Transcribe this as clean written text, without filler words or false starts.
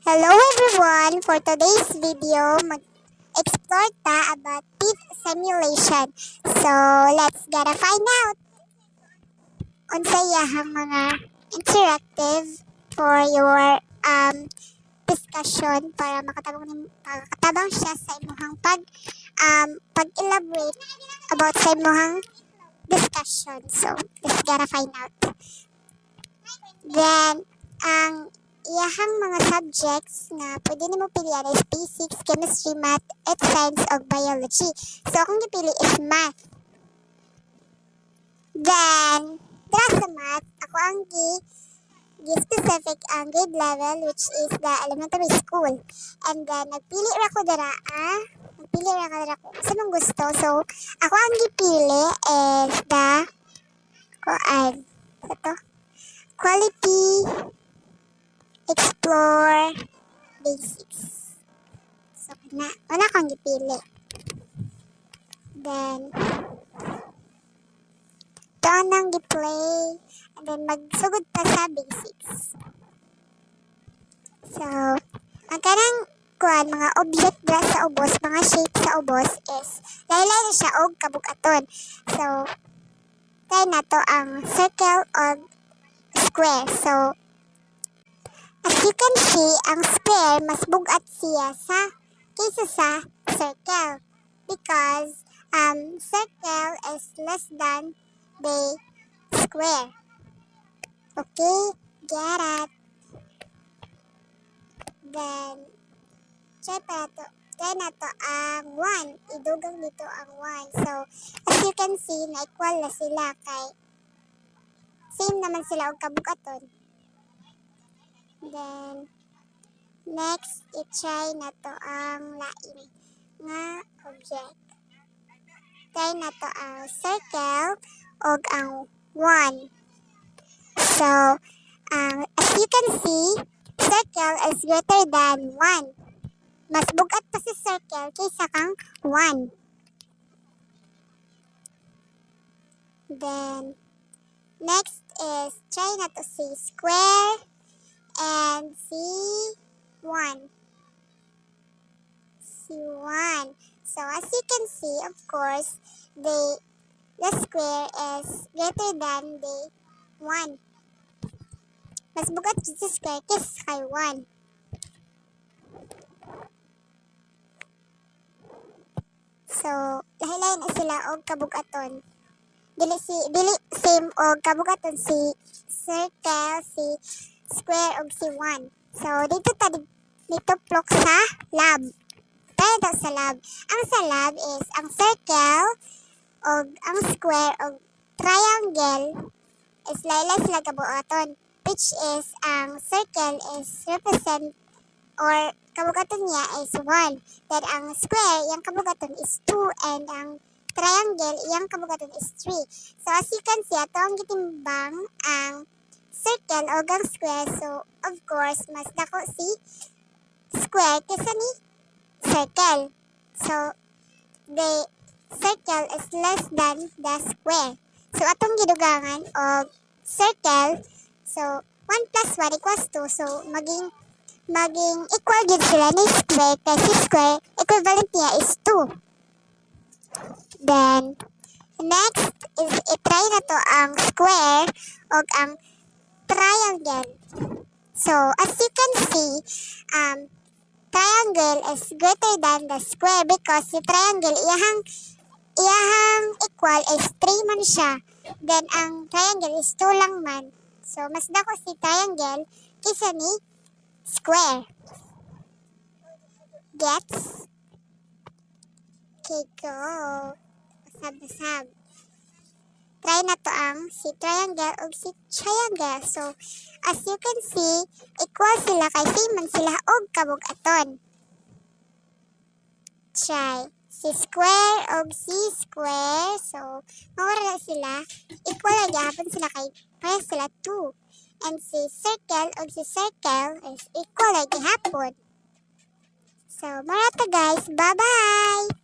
Hello everyone! For today's video, mag-explore ta about teeth simulation. So, let's gotta find out unsay iyahang mga interactive for your discussion para makatabang siya sa imuhang pag-elaborate about sa imuhang discussion. So, let's gotta find out. Then, ang iyahang mga subjects na pwede nimo pilihan is physics, chemistry, math, and science of biology. So, akong gipili is math. Then, dira sa math, ako ang gi-specific ang grade level which is the elementary school. And then, nagpili ra ko dira ko sa mong gusto. So, ako ang gipili is the quality explore basics. So, wala kang gipili. Then, ito nang gi-play. And then, magsugod pa sa basics. So, ang kanang mga object dra sa ubos, mga shape sa ubos is, laylay na siya og kabug-aton. So, kaya na to ang circle or square. So, as you can see, ang square mas bugat siya kaysa sa circle because circle is less than the square. Okay, get it? Then, try na to ang 1. Idugang dito ang 1. So, as you can see, na-equal na sila kay same naman sila og kabug-aton. Then, next, i-try na to ang lain nga object. Try na to ang circle og ang 1. So, as you can see, circle is greater than 1. Mas bugat pa si circle kaysa kang 1. Then, next is try na to si square and C1. So, as you can see, of course, the square is greater than the 1. Mas bugat si square kaysa kay 1. So, lahi-lahi na sila og kabug-aton. Dili same og kabug-aton si circle, si square og si 1. So, dito plok sa lab. Tayo daw sa lab. Ang sa lab is ang circle og ang square og triangle is laylay sila kabug-aton, which is ang circle is represent or kabug-aton niya is 1. Then ang square, yung kabug-aton is 2 and ang triangle, yung kabug-aton is 3. So as you can see, ato ang gitimbang ang circle o ang square. So of course, mas dako si square kaysa ni circle. So the circle is less than the square. So atong gidugangan og circle, so 1 plus 1 equals 2. So maging equal gid sila ni square kasi square equivalent niya is 2. Then, next is i-try na to ang square o ang triangle. So, as you can see, triangle is greater than the square because si triangle, iyahang equal is 3 man siya. Then, ang triangle is 2 lang man. So, mas dako si triangle kaysa ni square. Gets? Okay, go. Basab. Try na to ang si triangle o si triangle. So, as you can see, equal sila kay same man sila og kabug-aton. Try. Si square o si square. So, mawala sila. Equal na gihapon sila kay pares sila 2. And si circle o si circle is equal na gihapon. So, marata guys. Bye-bye!